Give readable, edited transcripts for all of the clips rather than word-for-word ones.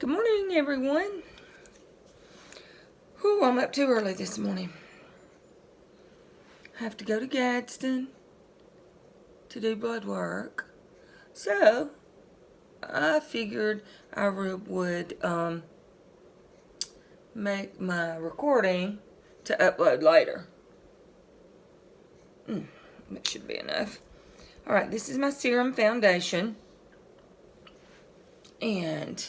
Good morning, everyone. Whew, I'm up too early this morning. I have to go to Gadsden to do blood work. So, I figured I would make my recording to upload later. That should be enough. Alright, this is my serum foundation. And,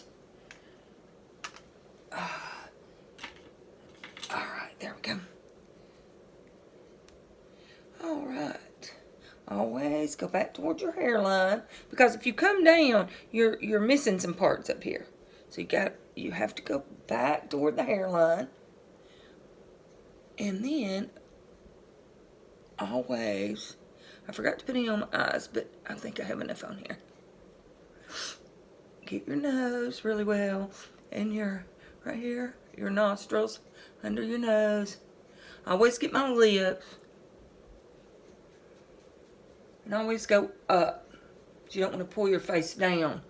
alright, there we go. Alright. Always go back towards your hairline, because if you come down, you're missing some parts up here. So you have to go back toward the hairline. And then always, I forgot to put it on my eyes, but I think I have enough on here. Get your nose really well, and right here, your nostrils, under your nose. Always get my lips. And always go up. You don't want to pull your face down.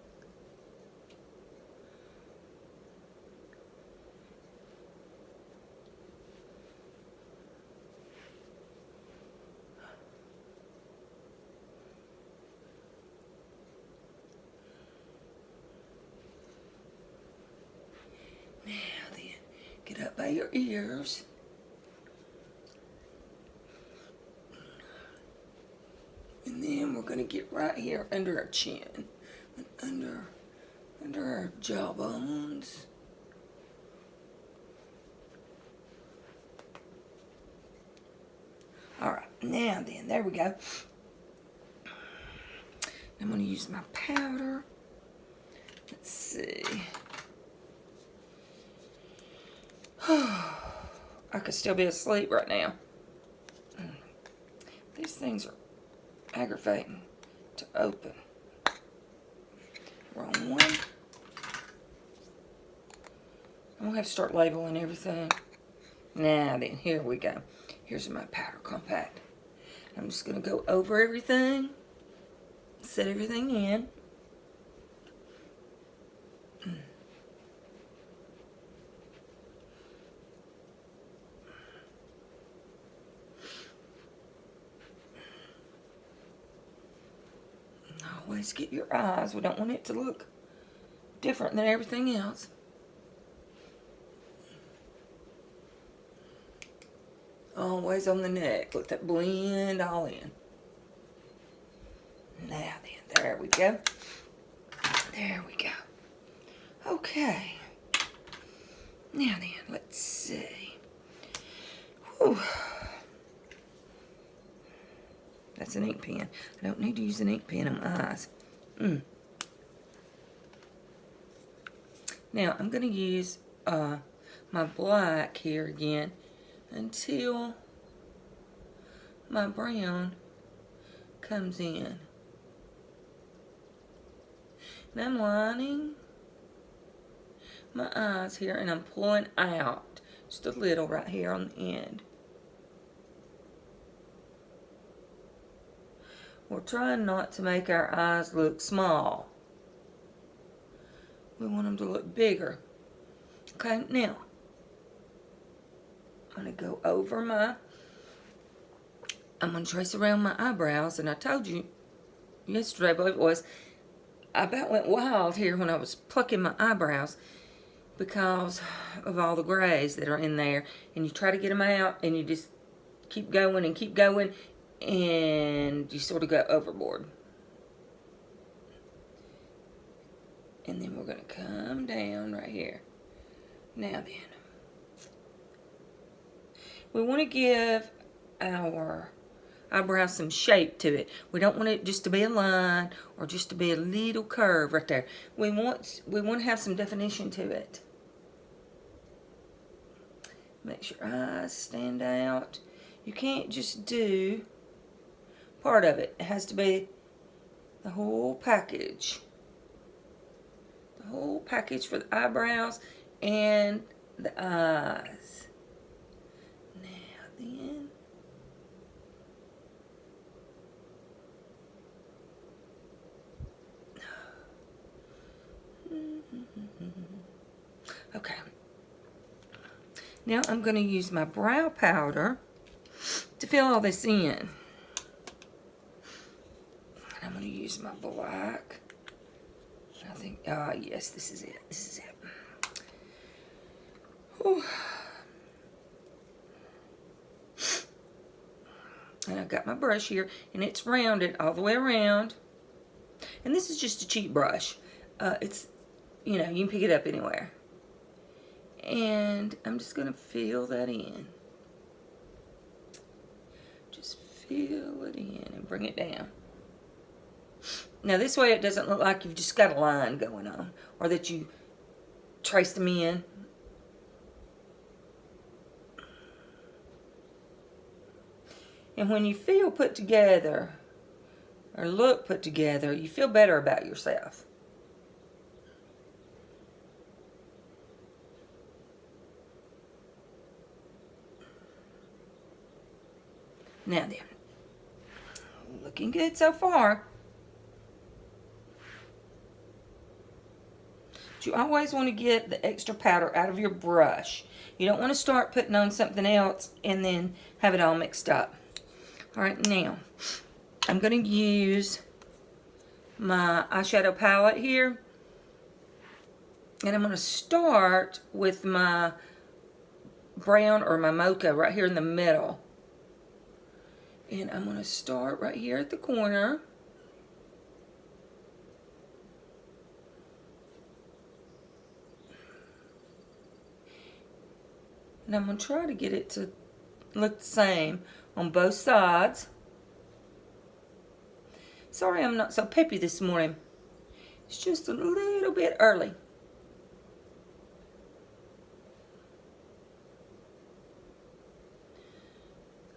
Now then, get up by your ears. And then we're going to get right here under our chin. And under our jawbones. Alright, now then, there we go. I'm going to use my powder. Let's see. I could still be asleep right now. These things are aggravating to open. Wrong one. I'm going to have to start labeling everything. Now then, here we go. Here's my powder compact. I'm just going to go over everything. Set everything in. Always get your eyes. We don't want it to look different than everything else. Always on the neck. Let that blend all in. Now then, there we go. There we go. Okay. Now then, let's see. Whew. That's an ink pen. I don't need to use an ink pen on my eyes. Now, I'm going to use my black here again until my brown comes in. And I'm lining my eyes here, and I'm pulling out just a little right here on the end. We're trying not to make our eyes look small. We want them to look bigger. Okay, now, I'm going to go over I'm going to trace around my eyebrows, and I told you yesterday, I believe it was, I about went wild here when I was plucking my eyebrows because of all the grays that are in there, and you try to get them out, and you just keep going, and you sort of go overboard. And then we're going to come down right here. Now then, we want to give our eyebrow some shape to it. We don't want it just to be a line or just to be a little curve right there. We want to have some definition to it. Make your eyes stand out. You can't just do part of it. It has to be the whole package. The whole package for the eyebrows and the eyes. Now then. Okay. Now I'm going to use my brow powder to fill all this in. And I'm going to use my black. I think, yes, this is it. This is it. Whew. And I've got my brush here, and it's rounded all the way around. And this is just a cheap brush. It's, you know, you can pick it up anywhere. And I'm just going to fill that in. Just fill it in and bring it down. Now this way it doesn't look like you've just got a line going on, or that you traced them in. And when you feel put together, or look put together, you feel better about yourself. Now then, looking good so far. But you always want to get the extra powder out of your brush. You don't want to start putting on something else and then have it all mixed up. Alright, now, I'm going to use my eyeshadow palette here. And I'm going to start with my brown or my mocha right here in the middle. And I'm going to start right here at the corner. And I'm going to try to get it to look the same on both sides. Sorry I'm not so peppy this morning. It's just a little bit early.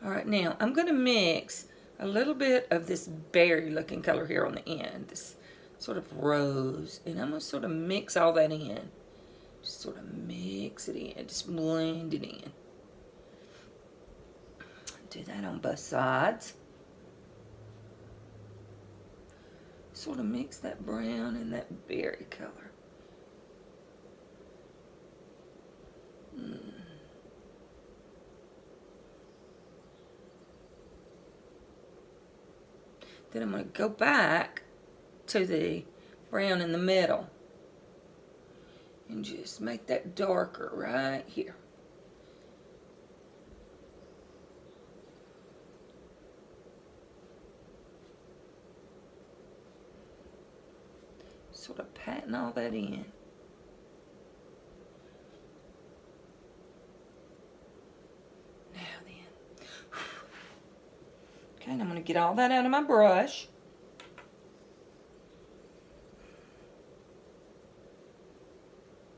Alright, now I'm going to mix a little bit of this berry looking color here on the end. This sort of rose. And I'm going to sort of mix all that in. Just sort of mix it in. Just blend it in. Do that on both sides. Sort of mix that brown and that berry color. Then I'm going to go back to the brown in the middle. And just make that darker right here. Sort of patting all that in. Now then. Okay, and I'm going to get all that out of my brush.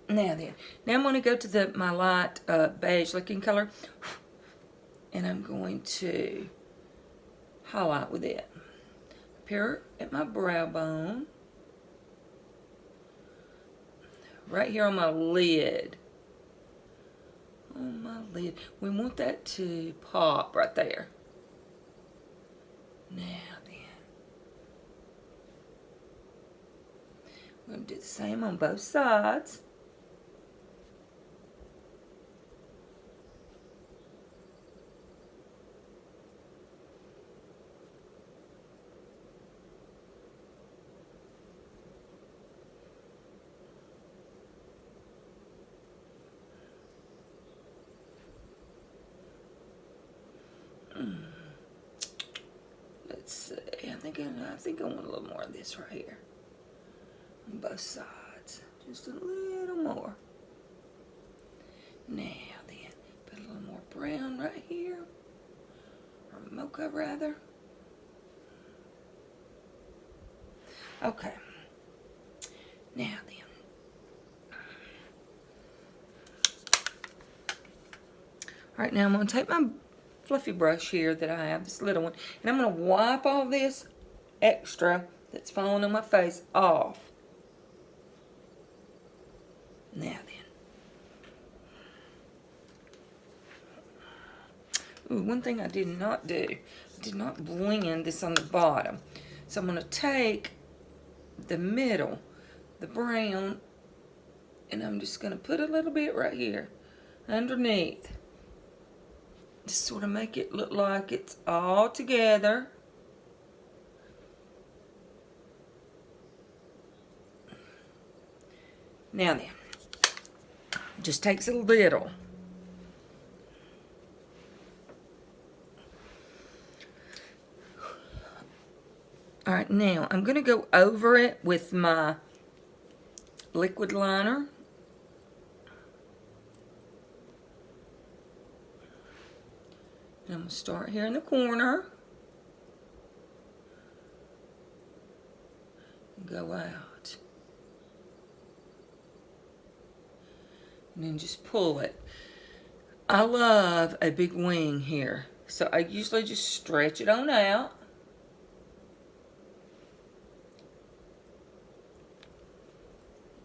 Now then. Now I'm going to go to my light beige looking color. And I'm going to highlight with it. Up here at my brow bone. Right here on my lid. On my lid. We want that to pop right there. Now then. We're going to do the same on both sides. Let's see. I think I want a little more of this right here. On both sides. Just a little more. Now then, put a little more brown right here. Or mocha rather. Okay. Now then. Alright, now I'm going to take my fluffy brush here that I have, this little one, and I'm going to wipe all this extra that's falling on my face off. Now then. Ooh, one thing I did not do, I did not blend this on the bottom. So I'm going to take the middle, the brown, And I'm just going to put a little bit right here underneath. Just sort of make it look like it's all together. Now then, just takes a little. All right, now I'm going to go over it with my liquid liner. And I'm going to start here in the corner. And go out. And then just pull it. I love a big wing here. So I usually just stretch it on out.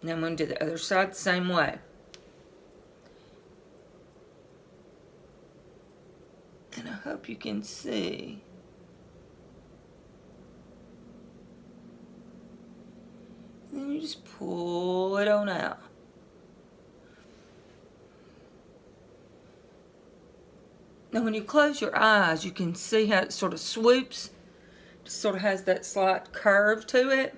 And I'm going to do the other side the same way. And I hope you can see. And then you just pull it on out. Now when you close your eyes, you can see how it sort of swoops. It sort of has that slight curve to it.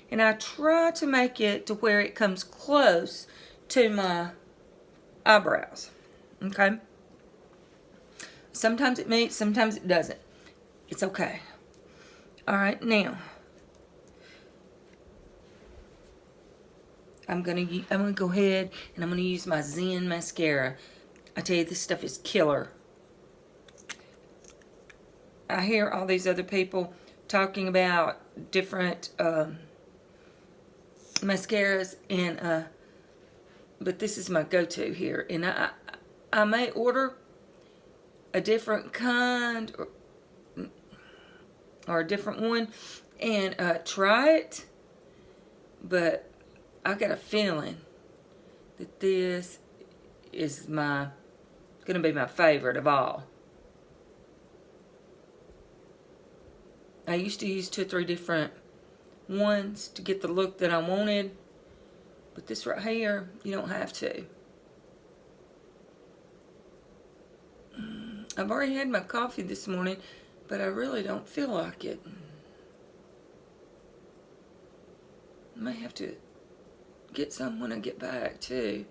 And I try to make it to where it comes close to my eyebrows. Okay? Sometimes it meets, sometimes it doesn't. It's okay. Alright, now I'm gonna go ahead and I'm gonna use my Zen mascara. I tell you, this stuff is killer. I hear all these other people talking about different mascaras, and but this is my go-to here, and I may order a different kind or a different one and try it, but I got a feeling that this is gonna be my favorite of all. I used to use 2 or 3 different ones to get the look that I wanted, but this right here, you don't have to. I've already had my coffee this morning, but I really don't feel like it. I may have to get some when I get back too.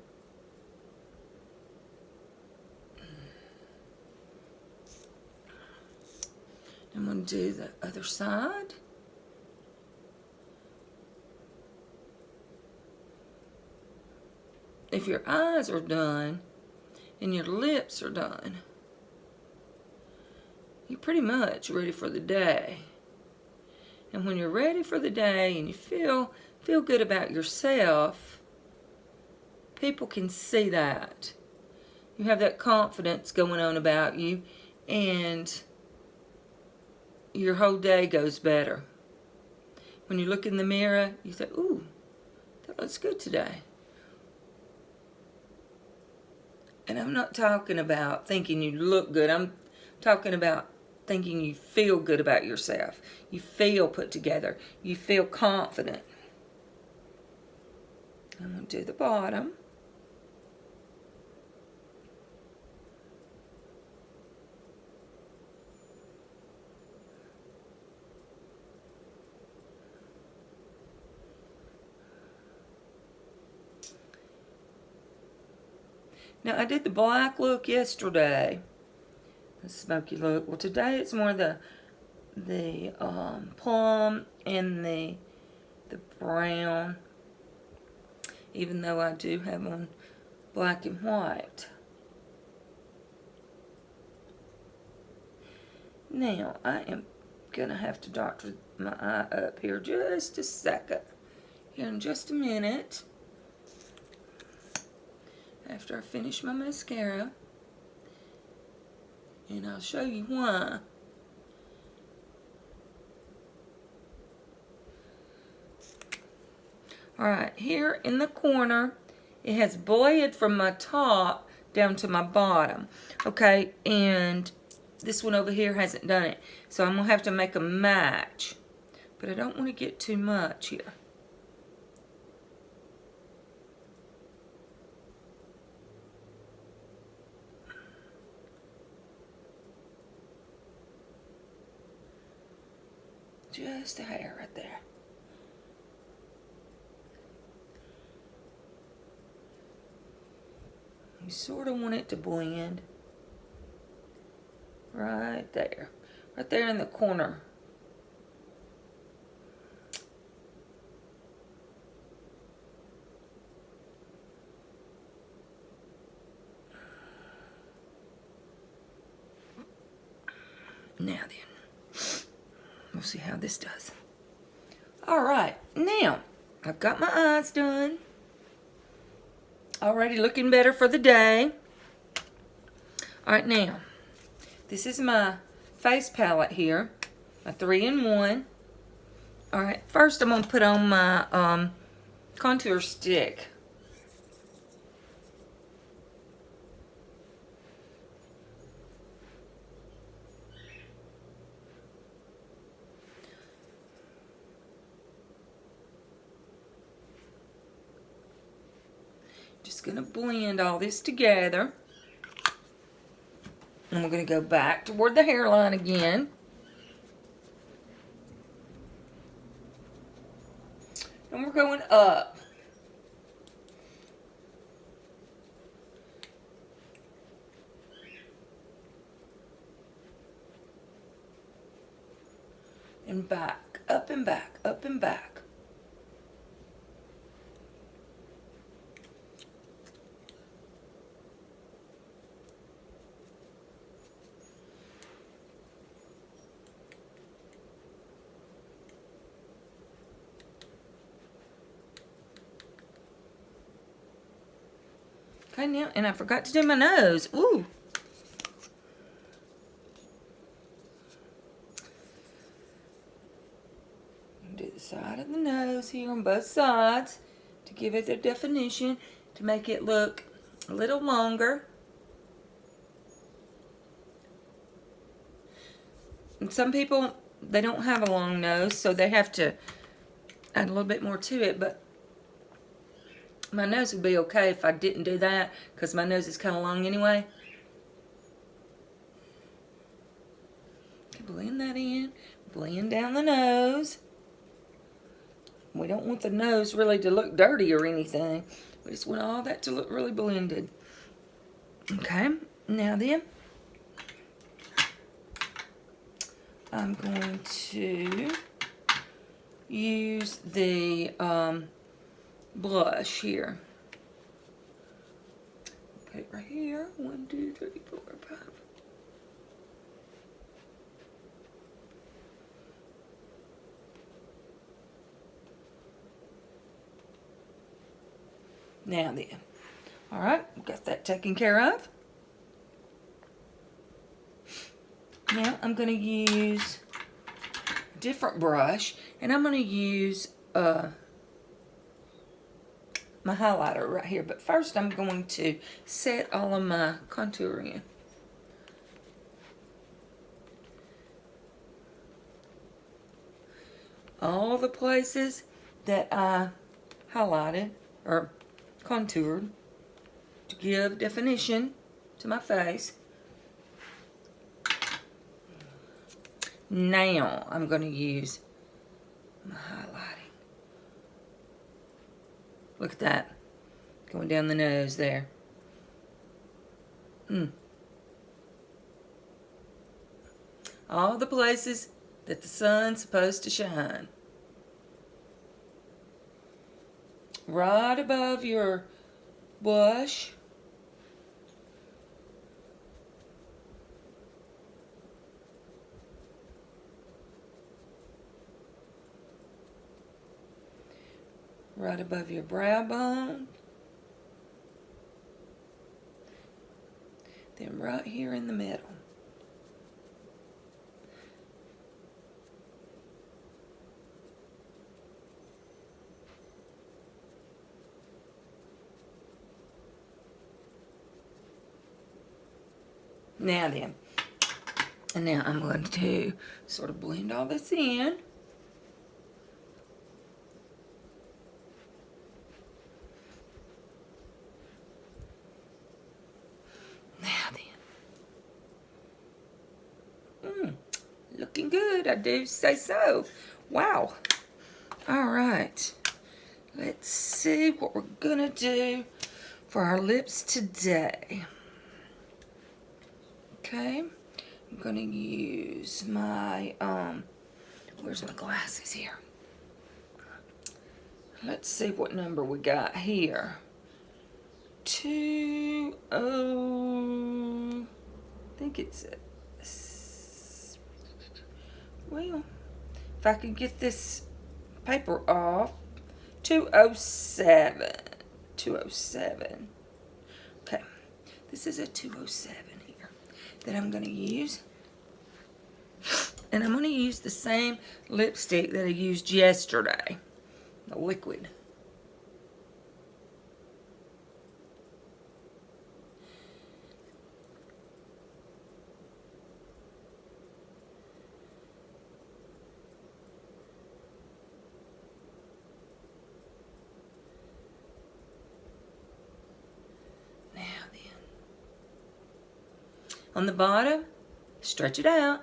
I'm going to do the other side. If your eyes are done and your lips are done, you're pretty much ready for the day. And when you're ready for the day and you feel good about yourself, people can see that. You have that confidence going on about you, and your whole day goes better. When you look in the mirror, you think, ooh, that looks good today. And I'm not talking about thinking you look good. I'm talking about thinking you feel good about yourself. You feel put together. You feel confident. I'm going to do the bottom. Now, I did the black look yesterday, the smoky look. Well, today it's more the plum and the brown, even though I do have on black and white. Now, I am going to have to doctor my eye up here just a second. Here in just a minute. After I finish my mascara, and I'll show you why. Alright, here in the corner, it has bled from my top down to my bottom. Okay, and this one over here hasn't done it. So I'm going to have to make a match. But I don't want to get too much here. Just a hair right there. You sort of want it to blend right there. Right there in the corner. Now then, we'll see how this does. Alright, now, I've got my eyes done. Already looking better for the day. Alright, now, this is my face palette here. A 3-in-1. Alright, first I'm going to put on my contour stick. Just going to blend all this together. And we're going to go back toward the hairline again. And we're going up. And back, up and back, up and back. Okay, now, and I forgot to do my nose. Ooh. Do the side of the nose here on both sides to give it the definition, to make it look a little longer. And some people, they don't have a long nose, so they have to add a little bit more to it, but my nose would be okay if I didn't do that, because my nose is kind of long anyway. Blend that in, blend down the nose. We don't want the nose really to look dirty or anything. We just want all that to look really blended. Okay, now then, I'm going to use the blush here. Put it right here. 1, 2, 3, 4, 5. Now then, all right, got that taken care of. Now I'm going to use a different brush, and I'm going to use my highlighter right here. But first I'm going to set all of my contour in. All the places that I highlighted or contoured to give definition to my face. Now I'm going to use my highlighting. Look at that. Going down the nose there. All the places that the sun's supposed to shine. Right above your blush. Right above your brow bone. Then right here in the middle. Now then, and now I'm going to sort of blend all this in. Now then, looking good, I do say so. Wow. All right. Let's see what we're gonna do for our lips today. Okay. I'm gonna use my, where's my glasses here? Let's see what number we got here. 20, I think it's, well, if I could get this paper off, 207. 207. Okay, this is a 207 here that I'm going to use. And I'm going to use the same lipstick that I used yesterday, the liquid. Now then, on the bottom, stretch it out.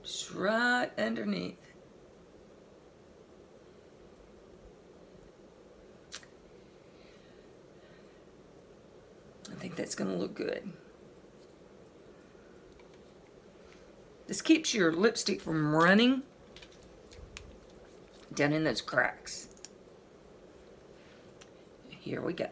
Just right underneath. I think that's going to look good. This keeps your lipstick from running down in those cracks. Here we go.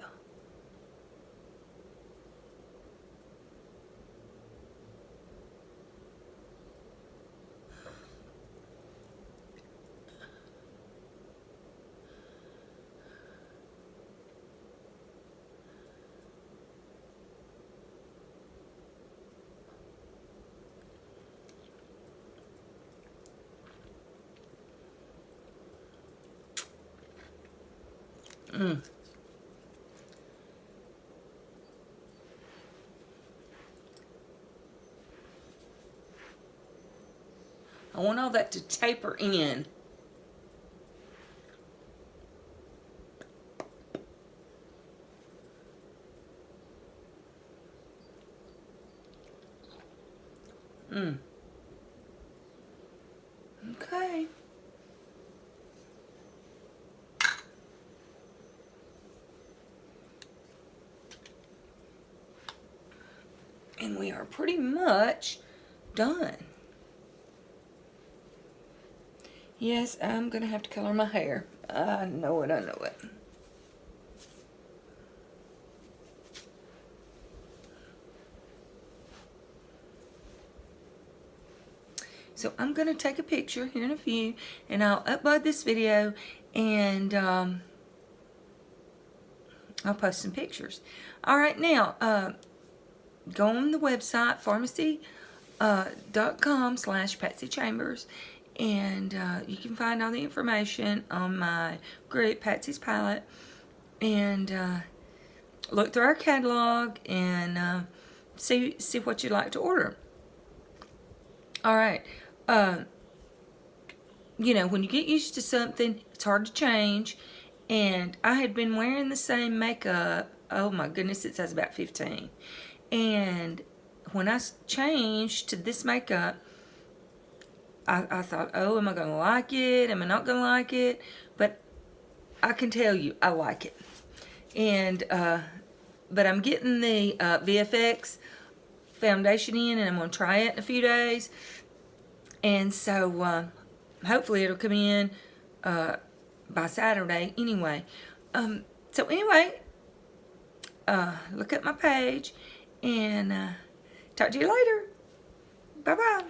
I want all that to taper in. Okay. And we are pretty much done. Yes, I'm going to have to color my hair. I know it, I know it. So I'm going to take a picture here in a few, and I'll upload this video, and I'll post some pictures. All right, now, go on the website, farmasi.com/PatsyChambers, and you can find all the information on my group, Patsy's Palette, and look through our catalog and see what you'd like to order. All right. You know, when you get used to something, it's hard to change. And I had been wearing the same makeup, oh my goodness, since I was about 15. And when I changed to this makeup, I thought, oh, am I going to like it? Am I not going to like it? But I can tell you, I like it. And, but I'm getting the VFX foundation in, and I'm going to try it in a few days. And so, hopefully it'll come in by Saturday anyway. So anyway, look at my page, and talk to you later. Bye-bye.